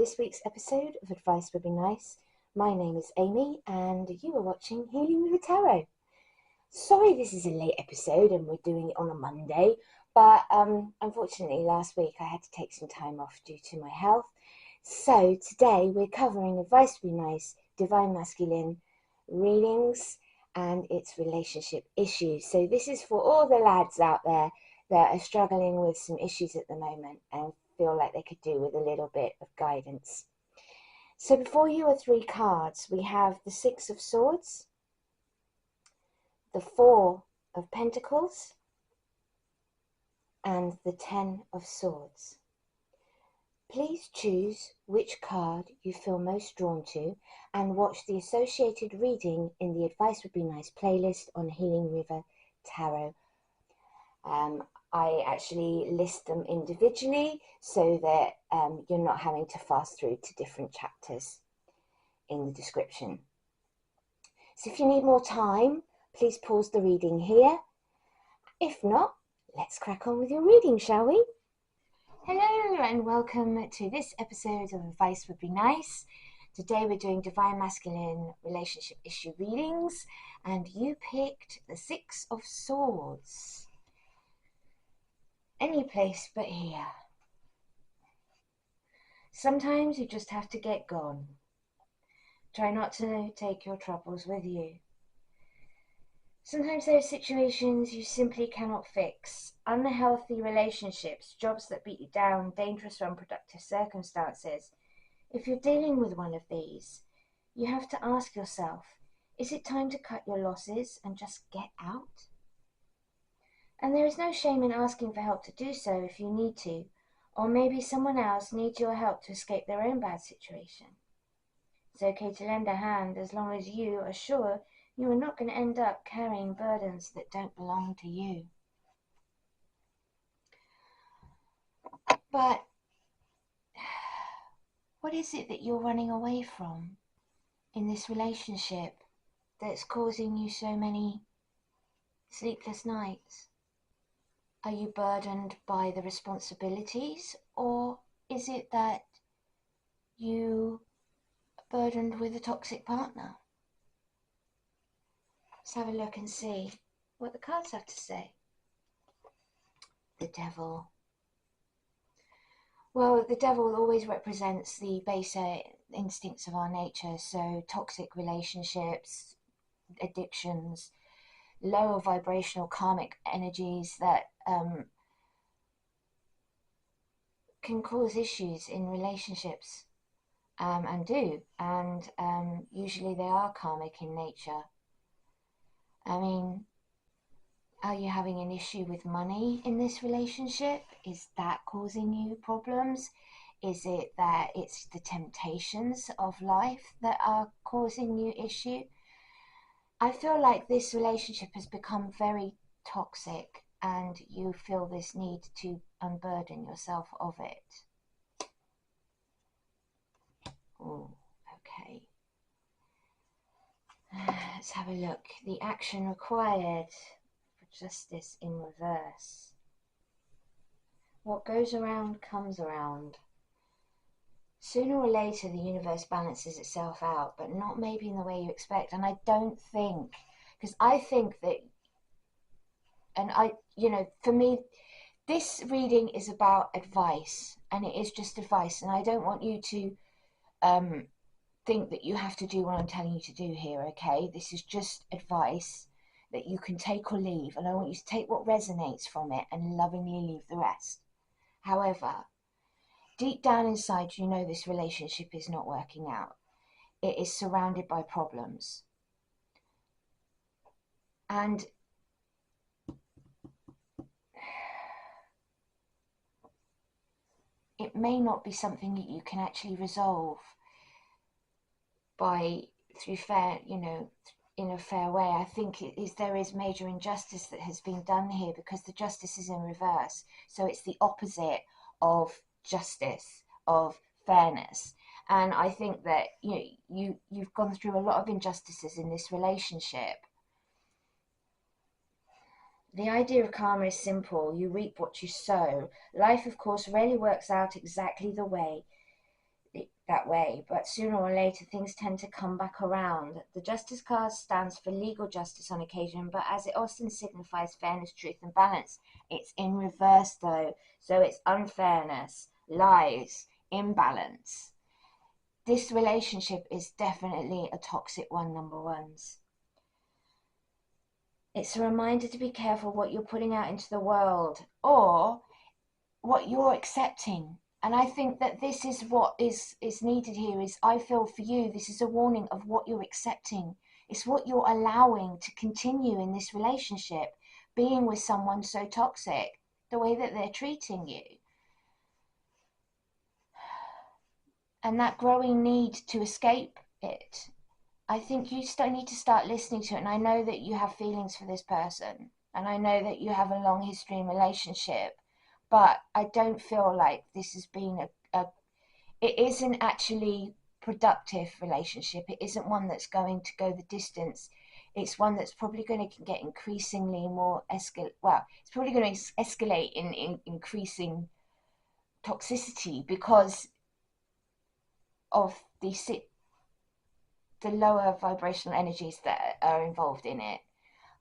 this week's episode of Advice Would Be Nice. My name is Amy and you are watching Healing with the Tarot. Sorry this is a late episode and we're doing it on a Monday, but unfortunately last week I had to take some time off due to my health. So today we're covering Advice Would Be Nice, Divine Masculine readings and its relationship issues. So this is for all the lads out there that are struggling with some issues at the moment and feel like they could do with a little bit of guidance. So before you are three cards. We have the Six of Swords, the Four of Pentacles, and the Ten of Swords. Please choose which card you feel most drawn to and watch the associated reading in the Advice Would Be Nice playlist on Healing River Tarot. I actually list them individually so that you're not having to fast through to different chapters in the description. So if you need more time, please pause the reading here. If not, let's crack on with your reading, shall we? Hello and welcome to this episode of Advice Would Be Nice. Today we're doing Divine Masculine relationship issue readings and you picked the Six of Swords. Any place but here. Sometimes you just have to get gone. Try not to take your troubles with you. Sometimes there are situations you simply cannot fix. Unhealthy relationships, jobs that beat you down, dangerous or unproductive circumstances. If you're dealing with one of these, you have to ask yourself, is it time to cut your losses and just get out? And there is no shame in asking for help to do so if you need to, or maybe someone else needs your help to escape their own bad situation. It's okay to lend a hand as long as you are sure you are not going to end up carrying burdens that don't belong to you. But what is it that you're running away from in this relationship that's causing you so many sleepless nights? Are you burdened by the responsibilities, or is it that you are burdened with a toxic partner? Let's have a look and see what the cards have to say. The Devil. Well, the Devil always represents the baser instincts of our nature, so toxic relationships, addictions, lower vibrational karmic energies that can cause issues in relationships and usually they are karmic in nature. I mean, are you having an issue with money in this relationship? Is that causing you problems? Is it that it's the temptations of life that are causing you issue? I feel like this relationship has become very toxic and you feel this need to unburden yourself of it. Oh, okay. Let's have a look. The action required for justice in reverse. What goes around comes around. Sooner or later the universe balances itself out, but not maybe in the way you expect. And I don't think, because I think that, for me, this reading is about advice, and it is just advice, and I don't want you to think that you have to do what I'm telling you to do here, okay? This is just advice that you can take or leave, and I want you to take what resonates from it and lovingly leave the rest. However, deep down inside, you know this relationship is not working out. It is surrounded by problems. And it may not be something that you can actually resolve through fair, in a fair way. I think there is major injustice that has been done here because the justice is in reverse. So it's the opposite of justice, of fairness. And I think that you've gone through a lot of injustices in this relationship. The idea of karma is simple. You reap what you sow. Life, of course, rarely works out exactly the way that way, but sooner or later things tend to come back around. The Justice card stands for legal justice on occasion, but as it often signifies fairness, truth, and balance, it's in reverse though. So it's unfairness, lies, imbalance. This relationship is definitely a toxic one, number ones. It's a reminder to be careful what you're putting out into the world or what you're accepting. And I think that this is what is needed here. Is, I feel for you, this is a warning of what you're accepting. It's what you're allowing to continue in this relationship, being with someone so toxic, the way that they're treating you. And that growing need to escape it. I think you still need to start listening to it. And I know that you have feelings for this person. And I know that you have a long history in relationship. But I don't feel like this has been it isn't actually productive relationship. It isn't one that's going to go the distance. It's one that's probably going to get increasingly more it's probably going to escalate in increasing toxicity because of the lower vibrational energies that are involved in it.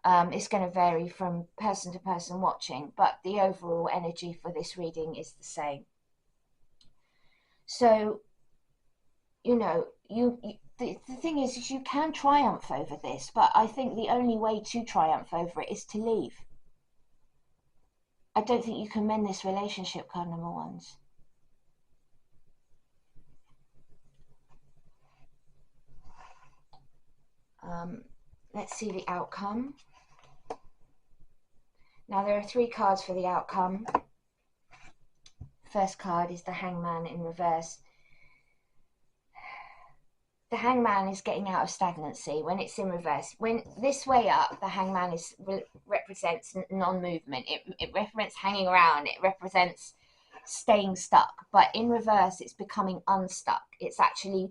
It's going to vary from person to person watching, but the overall energy for this reading is the same. So, the thing is you can triumph over this, but I think the only way to triumph over it is to leave. I don't think you can mend this relationship, card number ones. Let's see the outcome. Now there are 3 cards for the outcome. First card is the Hangman in reverse. The Hangman is getting out of stagnancy when it's in reverse. When this way up, the Hangman represents non-movement. It represents hanging around. It represents staying stuck. But in reverse, it's becoming unstuck. It's actually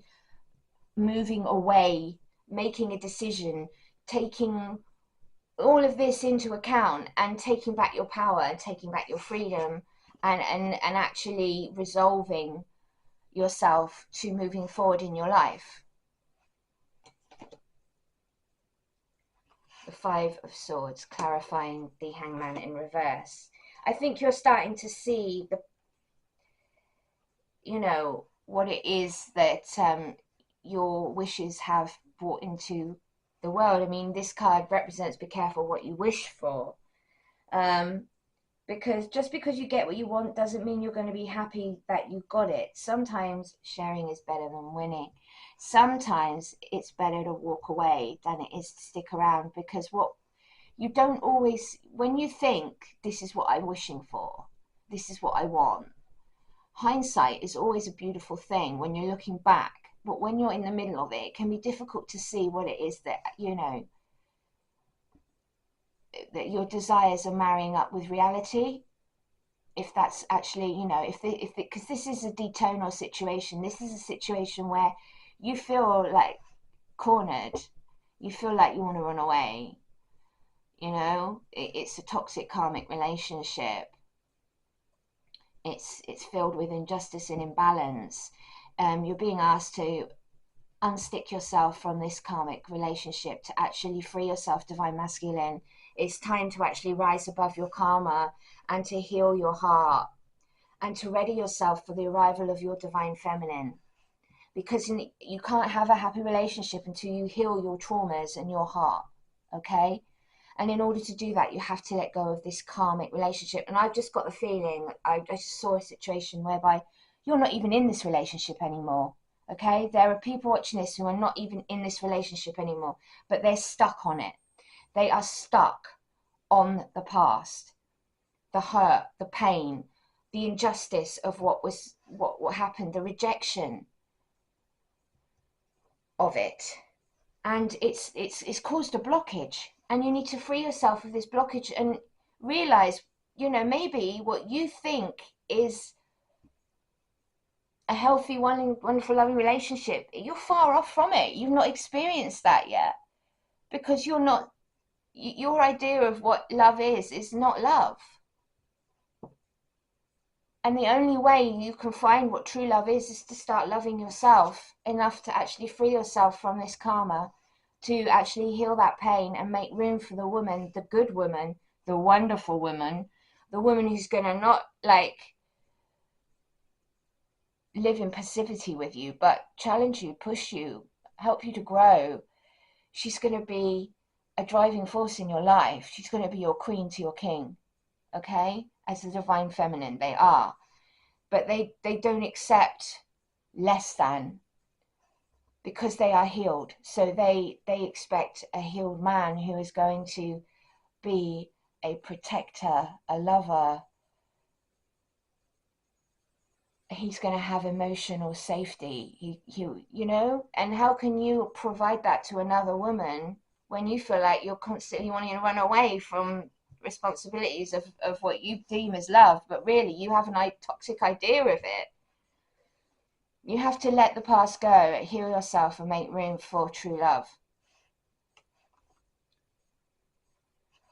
moving away, making a decision, taking all of this into account and taking back your power and taking back your freedom and actually resolving yourself to moving forward in your life. The 5 of Swords, clarifying the Hangman in reverse. I think you're starting to see what it is that your wishes have brought into the world. I mean, this card represents be careful what you wish for. Because just because you get what you want doesn't mean you're going to be happy that you got it. Sometimes sharing is better than winning. Sometimes it's better to walk away than it is to stick around, because what you don't always, when you think this is what I'm wishing for, this is what I want, hindsight is always a beautiful thing when you're looking back. But when you're in the middle of it, it can be difficult to see what it is that, that your desires are marrying up with reality. If that's actually, because this is a detonal situation. This is a situation where you feel like cornered. You feel like you want to run away. It's a toxic karmic relationship. It's filled with injustice and imbalance. You're being asked to unstick yourself from this karmic relationship to actually free yourself, Divine Masculine. It's time to actually rise above your karma and to heal your heart and to ready yourself for the arrival of your Divine Feminine. Because you can't have a happy relationship until you heal your traumas and your heart, okay? And in order to do that, you have to let go of this karmic relationship. And I've just got the feeling, I just saw a situation whereby you're not even in this relationship anymore, okay? There are people watching this who are not even in this relationship anymore, but they're stuck on it. They are stuck on the past, the hurt, the pain, the injustice of what happened, the rejection of it. And it's caused a blockage. And you need to free yourself of this blockage and realize, maybe what you think is a healthy, wonderful, loving relationship, you're far off from it. You've not experienced that yet, because your idea of what love is not love. And the only way you can find what true love is to start loving yourself enough to actually free yourself from this karma, to actually heal that pain and make room for the woman, the good woman, the wonderful woman, the woman who's going to not like live in passivity with you, but challenge you, push you, help you to grow. She's going to be a driving force in your life. She's going to be your queen to your king, okay? As the divine feminine, they are. But they don't accept less than, because they are healed. So they expect a healed man who is going to be a protector, a lover. He's going to have emotional safety. He you know, and how can you provide that to another woman when you feel like you're constantly wanting to run away from responsibilities of what you deem as love, but really you have a toxic idea of it? You have to let the past go, heal yourself, and make room for true love.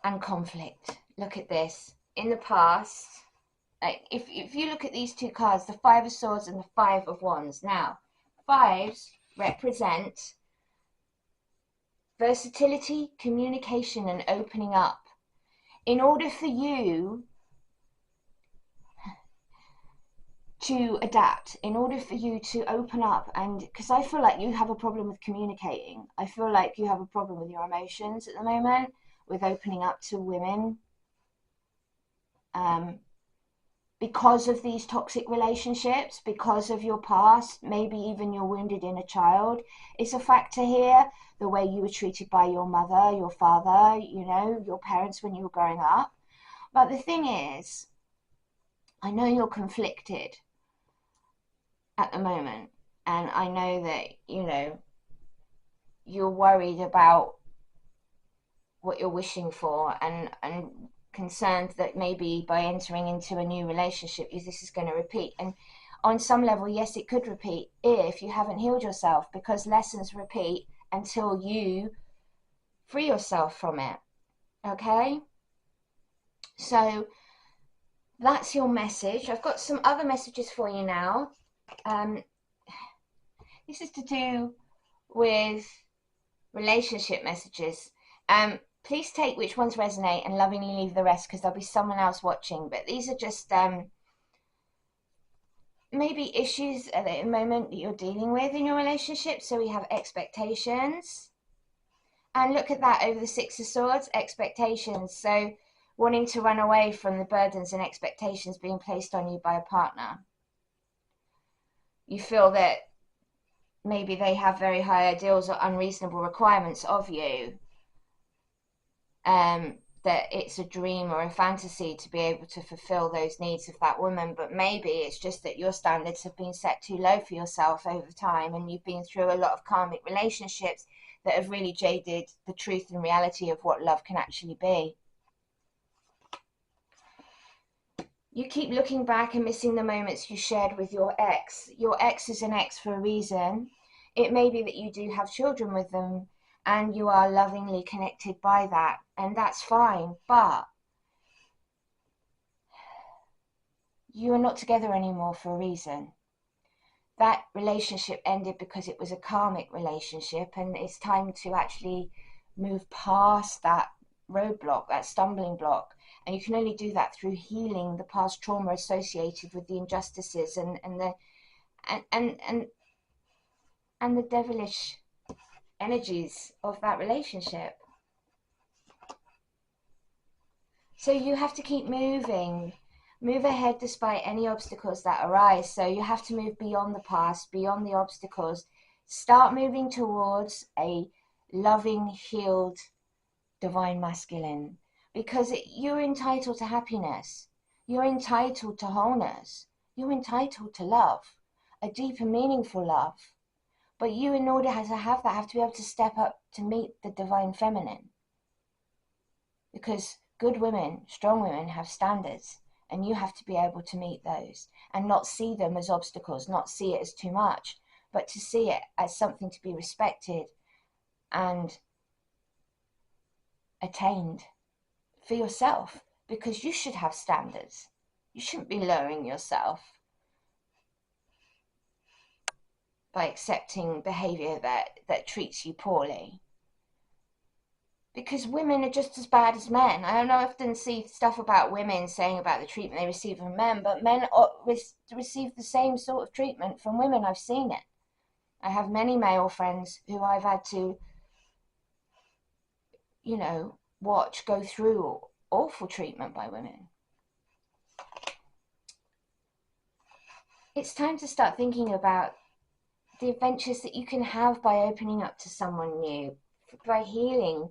And conflict. Look at this. In the past, like if you look at these two cards, the Five of Swords and the Five of Wands. Now, fives represent versatility, communication, and opening up. In order for you to adapt, in order for you to open up, and because I feel like you have a problem with communicating, I feel like you have a problem with your emotions at the moment, with opening up to women, because of these toxic relationships, because of your past, maybe even your wounded inner child. It's a factor here, the way you were treated by your mother, your father, you know, your parents when you were growing up. But the thing is, I know you're conflicted at the moment, and I know that, you know, you're worried about what you're wishing for, and concerned that maybe by entering into a new relationship this is going to repeat. And on some level, yes, it could repeat if you haven't healed yourself, because lessons repeat until you free yourself from it. Okay, so that's your message. I've got some other messages for you now. This is to do with relationship messages. Please take which ones resonate and lovingly leave the rest, because there'll be someone else watching. But these are just maybe issues at the moment that you're dealing with in your relationship. So we have expectations, and look at that over the Six of Swords, expectations. So wanting to run away from the burdens and expectations being placed on you by a partner. You feel that maybe they have very high ideals or unreasonable requirements of you. That it's a dream or a fantasy to be able to fulfill those needs of that woman, but maybe it's just that your standards have been set too low for yourself over time, and you've been through a lot of karmic relationships that have really jaded the truth and reality of what love can actually be. You keep looking back and missing the moments you shared with your ex. Your ex is an ex for a reason. It may be that you do have children with them, and you are lovingly connected by that, and that's fine, but you are not together anymore for a reason. That relationship ended because it was a karmic relationship, and it's time to actually move past that roadblock, that stumbling block. And you can only do that through healing the past trauma associated with the injustices and the devilish energies of that relationship. So you have to keep moving, move ahead despite any obstacles that arise. So you have to move beyond the past, beyond the obstacles, start moving towards a loving, healed, divine masculine, because you're entitled to happiness, you're entitled to wholeness, you're entitled to love, a deep and meaningful love. But you, in order to have that, have to be able to step up to meet the divine feminine. Because good women, strong women have standards, and you have to be able to meet those and not see them as obstacles, not see it as too much, but to see it as something to be respected and attained for yourself, because you should have standards. You shouldn't be lowering yourself by accepting behavior that treats you poorly. Because women are just as bad as men. I don't often see stuff about women saying about the treatment they receive from men, but men receive the same sort of treatment from women. I've seen it. I have many male friends who I've had to, watch go through awful treatment by women. It's time to start thinking about the adventures that you can have by opening up to someone new, by healing,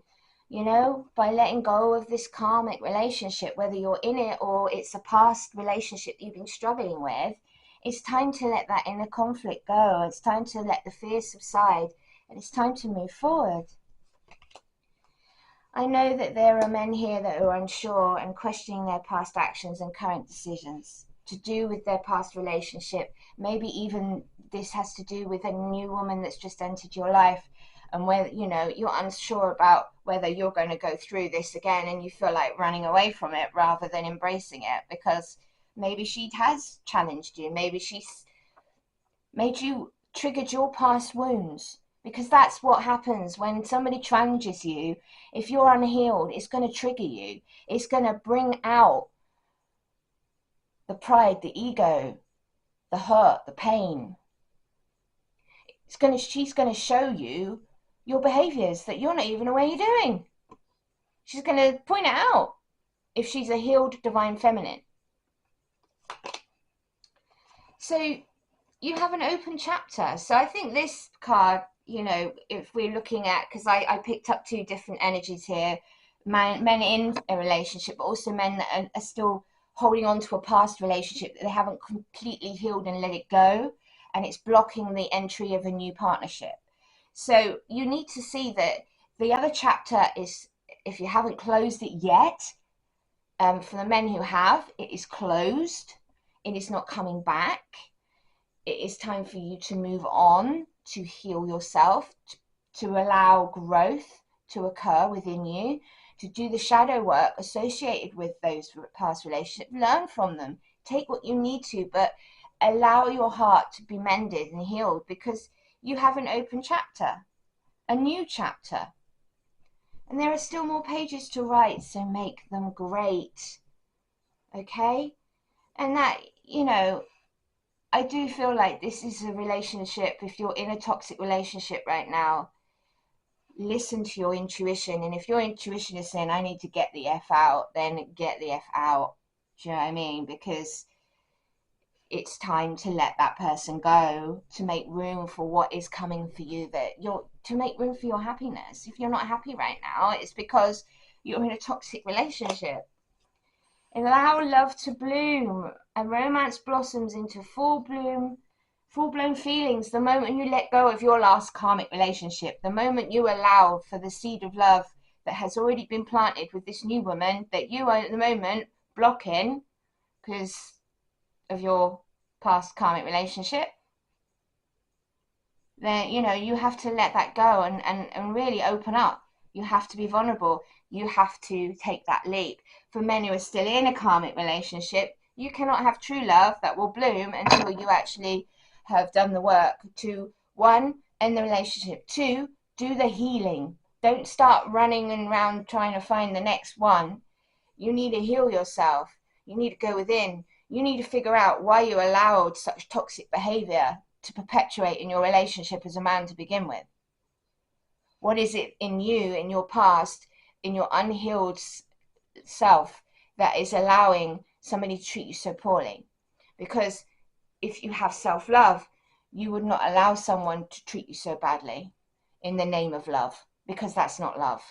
by letting go of this karmic relationship, whether you're in it or it's a past relationship you've been struggling with. It's time to let that inner conflict go. It's time to let the fears subside, and it's time to move forward. I know that there are men here that are unsure and questioning their past actions and current decisions to do with their past relationship. Maybe even this has to do with a new woman that's just entered your life, and where you're unsure about whether you're going to go through this again, and you feel like running away from it rather than embracing it, because maybe she has challenged you, maybe she's made you triggered your past wounds. Because that's what happens when somebody challenges you. If you're unhealed, it's going to trigger you. It's going to bring out the pride, the ego, the hurt, the pain. She's going to show you your behaviors that you're not even aware you're doing. She's going to point it out if she's a healed divine feminine. So you have an open chapter. So I think this card, if we're looking at, because I picked up two different energies here, men in a relationship, but also men that are still holding on to a past relationship that they haven't completely healed and let it go, and it's blocking the entry of a new partnership. So you need to see that the other chapter is, if you haven't closed it yet, for the men who have, it is closed. It is not coming back. It is time for you to move on, to heal yourself, to allow growth to occur within you, to do the shadow work associated with those past relationships, learn from them, take what you need to, but allow your heart to be mended and healed, because you have an open chapter, a new chapter. And there are still more pages to write, so make them great. Okay? And that, I do feel like this is a relationship. If you're in a toxic relationship right now, listen to your intuition. And if your intuition is saying, I need to get the F out, then get the F out. Do you know what I mean? Because it's time to let that person go, to make room for what is coming for you, to make room for your happiness. If you're not happy right now, it's because you're in a toxic relationship. Allow love to bloom, and romance blossoms into full-blown feelings the moment you let go of your last karmic relationship, the moment you allow for the seed of love that has already been planted with this new woman that you are at the moment blocking because of your past karmic relationship. Then you have to let that go and really open up. You have to be vulnerable. You have to take that leap. For men who are still in a karmic relationship, you cannot have true love that will bloom until you actually have done the work to, one, end the relationship, two, do the healing. Don't start running around trying to find the next one. You need to heal yourself. You need to go within. You need to figure out why you allowed such toxic behavior to perpetuate in your relationship as a man to begin with. What is it in you, in your past, in your unhealed self, that is allowing somebody to treat you so poorly? Because if you have self-love, you would not allow someone to treat you so badly in the name of love, because that's not love.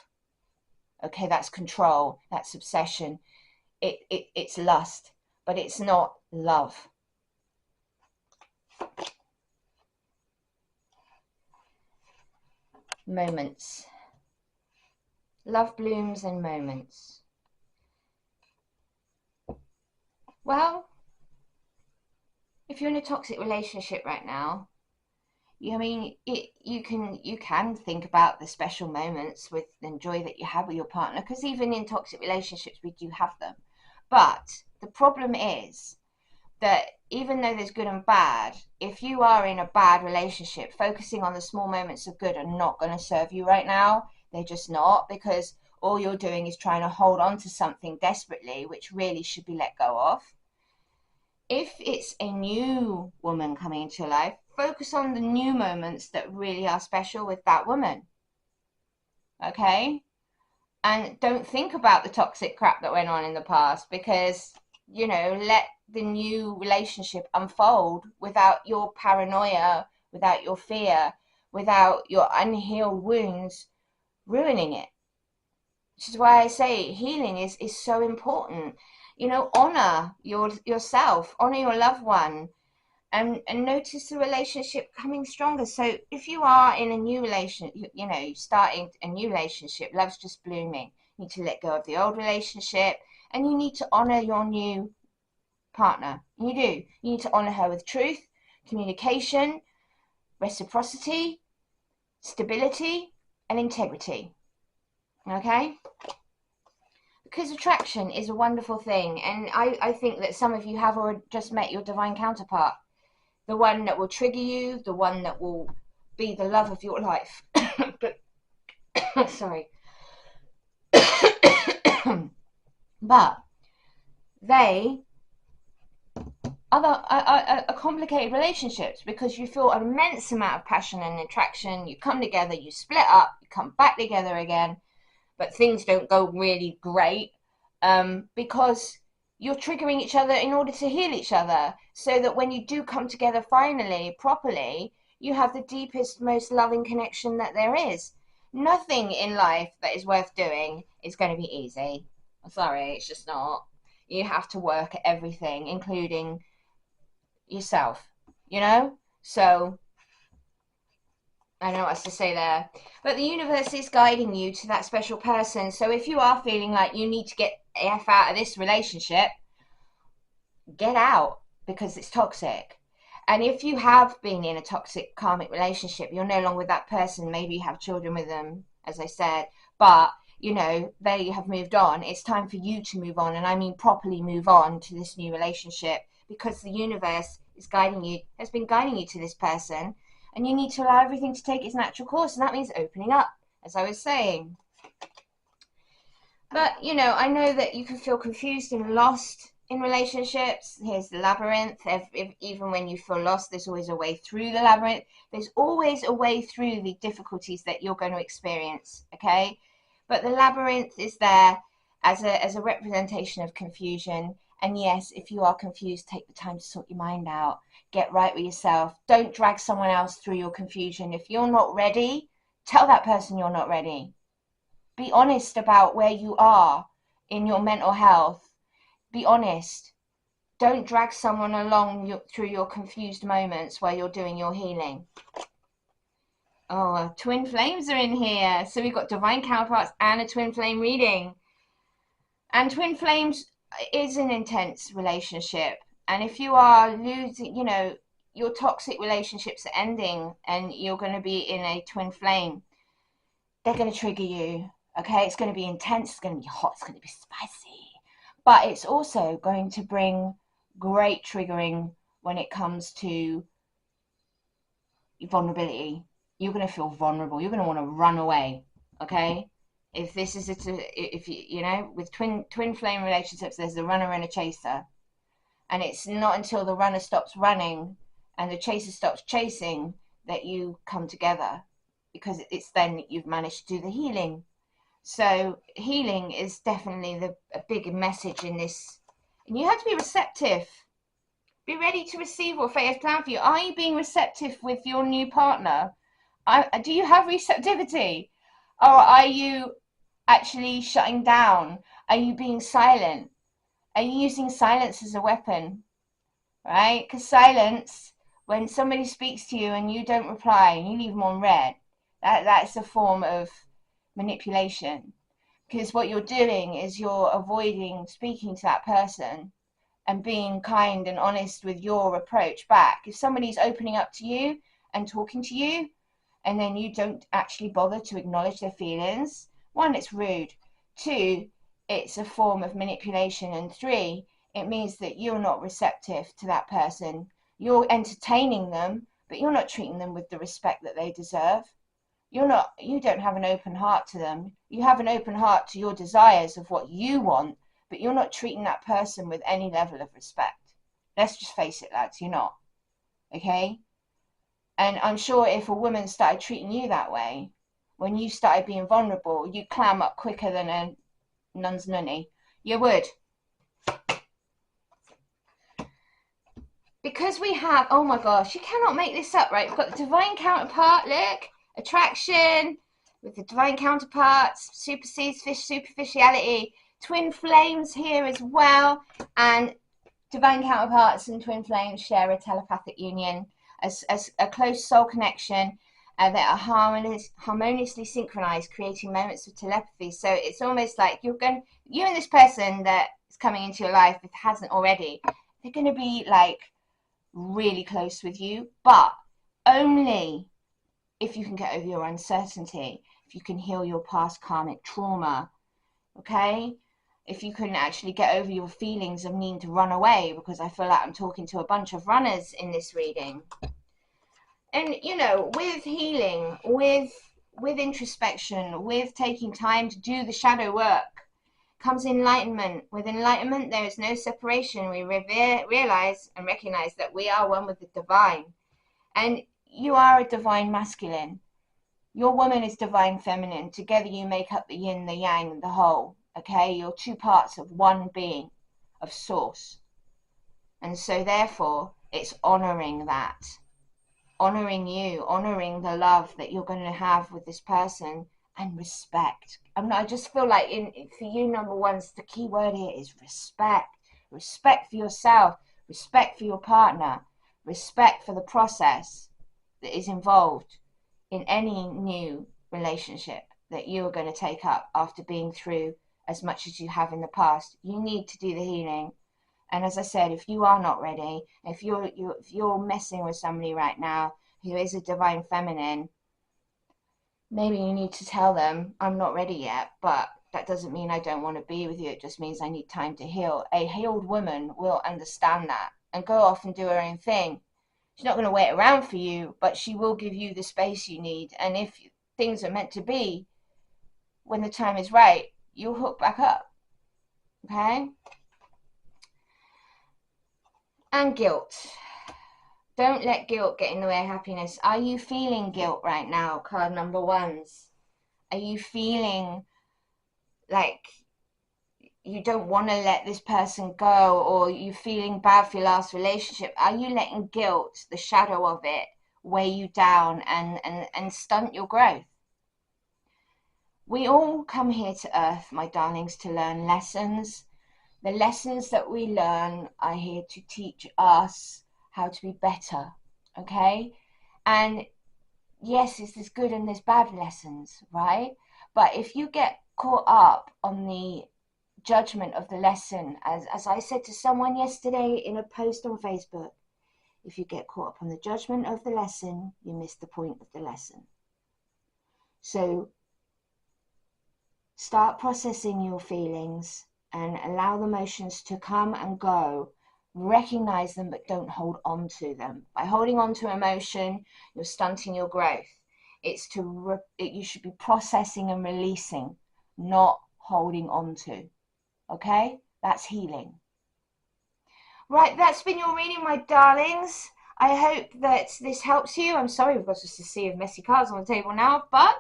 Okay, that's control, that's obsession, it's lust, but it's not love. Moments. Love blooms in moments. Well, if you're in a toxic relationship right now, you can think about the special moments with and joy that you have with your partner, because even in toxic relationships we do have them. But the problem is that even though there's good and bad, if you are in a bad relationship, focusing on the small moments of good are not going to serve you right now. They're just not, because all you're doing is trying to hold on to something desperately, which really should be let go of. If it's a new woman coming into your life, focus on the new moments that really are special with that woman. Okay? And don't think about the toxic crap that went on in the past, because, let the new relationship unfold without your paranoia, without your fear, without your unhealed wounds ruining it. Which is why I say healing is so important. Honor yourself, honor your loved one, and notice the relationship coming stronger. So if you are in a new relationship, starting a new relationship, love's just blooming. You need to let go of the old relationship, and you need to honor your new partner. You do. You need to honor her with truth, communication, reciprocity, stability, and integrity. Okay? Because attraction is a wonderful thing, and I think that some of you have already just met your divine counterpart. The one that will trigger you, the one that will be the love of your life. But sorry. But they are complicated relationships, because you feel an immense amount of passion and attraction. You come together, you split up, you come back together again, but things don't go really great, because you're triggering each other in order to heal each other, so that when you do come together finally, properly, you have the deepest, most loving connection that there is. Nothing in life that is worth doing is going to be easy. I'm sorry, it's just not. You have to work at everything, including yourself, So I don't know what to say there. But the universe is guiding you to that special person. So if you are feeling like you need to get F out of this relationship, get out, because it's toxic. And if you have been in a toxic karmic relationship, you're no longer with that person. Maybe you have children with them, as I said, but they have moved on. It's time for you to move on, and I mean properly move on to this new relationship, because the universe is has been guiding you to this person, and you need to allow everything to take its natural course, and that means opening up, as I was saying. But I know that you can feel confused and lost in relationships. Here's the labyrinth. Even when you feel lost, there's always a way through the labyrinth. There's always a way through the difficulties that you're going to experience, okay? But the labyrinth is there as a representation of confusion. And yes, if you are confused, take the time to sort your mind out. Get right with yourself. Don't drag someone else through your confusion. If you're not ready, tell that person you're not ready. Be honest about where you are in your mental health. Be honest. Don't drag someone along through your confused moments while you're doing your healing. Oh, twin flames are in here. So we've got divine counterparts and a twin flame reading. And twin flames is an intense relationship. And if you are losing, your toxic relationships are ending and you're going to be in a twin flame, they're going to trigger you. Okay, it's going to be intense, it's going to be hot, it's going to be spicy. But it's also going to bring great triggering when it comes to vulnerability. You're going to feel vulnerable. You're going to want to run away. Okay, if this is if you with twin flame relationships, there's a runner and a chaser, and it's not until the runner stops running and the chaser stops chasing that you come together, because it's then that you've managed to do the healing. So healing is definitely a big message in this. And you have to be receptive. Be ready to receive what fate has planned for you. Are you being receptive with your new partner? Do you have receptivity? Or are you actually shutting down? Are you being silent? Are you using silence as a weapon? Right? Because silence, when somebody speaks to you and you don't reply and you leave them on red, that's a form of manipulation, because what you're doing is you're avoiding speaking to that person and being kind and honest with your approach back. If somebody's opening up to you and talking to you and then you don't actually bother to acknowledge their feelings, one, it's rude. Two, it's a form of manipulation. And 3, it means that you're not receptive to that person. You're entertaining them, but you're not treating them with the respect that they deserve. You don't have an open heart to them. You have an open heart to your desires of what you want, but you're not treating that person with any level of respect. Let's just face it, lads, you're not. Okay? And I'm sure if a woman started treating you that way, when you started being vulnerable, you'd clam up quicker than a nun's nunny. You would. Because we have, oh my gosh, you cannot make this up, right? We've got the divine counterpart, look, attraction, with the divine counterparts, supersedes superficiality, twin flames here as well, and divine counterparts and twin flames share a telepathic union, as a close soul connection that are harmoniously synchronized, creating moments of telepathy. So it's almost like you and this person that is coming into your life, if it hasn't already, they're going to be like really close with you, but only if you can get over your uncertainty, if you can heal your past karmic trauma, okay? If you can actually get over your feelings of needing to run away, because I feel like I'm talking to a bunch of runners in this reading. And, you know, with healing, with introspection, with taking time to do the shadow work, comes enlightenment. With enlightenment, there is no separation. We realize and recognize that we are one with the divine. And you are a divine masculine. Your woman is divine feminine. Together you make up the yin, the yang, the whole. Okay? You're two parts of one being, of source. And so therefore, it's honoring that. Honoring you, honoring the love that you're going to have with this person, and respect. I just feel like for you, number ones, the key word here is respect. Respect for yourself, respect for your partner, respect for the process that is involved in any new relationship that you are going to take up after being through as much as you have in the past. You need to do the healing. And as I said, if you are not ready, if you're messing with somebody right now who is a divine feminine, maybe you need to tell them, I'm not ready yet, but that doesn't mean I don't want to be with you. It just means I need time to heal. A healed woman will understand that and go off and do her own thing. She's not going to wait around for you, but she will give you the space you need. And if things are meant to be, when the time is right, you'll hook back up. Okay? And guilt. Don't let guilt get in the way of happiness. Are you feeling guilt right now, card number ones? Are you feeling like you don't want to let this person go, or you feeling bad for your last relationship? Are you letting guilt, the shadow of it, weigh you down and stunt your growth? We all come here to earth, my darlings, to learn lessons. The lessons that we learn are here to teach us how to be better, okay? And yes, there's good and there's bad lessons, right? But if you get caught up on the judgment of the lesson, as I said to someone yesterday in a post on Facebook, if you get caught up on the judgment of the lesson, you miss the point of the lesson. So start processing your feelings and allow the emotions to come and go. Recognize them, but don't hold on to them. By holding on to emotion, you're stunting your growth. You should be processing and releasing, not holding on to. Okay? That's healing. Right, that's been your reading, my darlings. I hope that this helps you. I'm sorry we've got just a sea of messy cards on the table now, but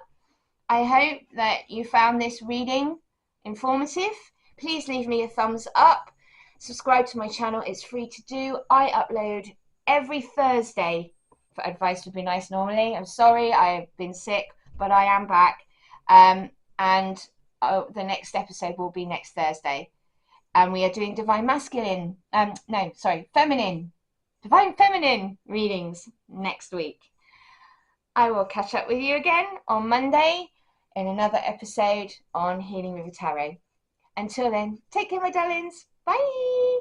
I hope that you found this reading informative. Please leave me a thumbs up. Subscribe to my channel. It's free to do. I upload every Thursday. For advice would be nice normally. I'm sorry, I've been sick, but I am back. The next episode will be next Thursday. And we are doing divine feminine readings next week. I will catch up with you again on Monday in another episode on Healing with the Tarot. Until then, take care, my darlings. Bye.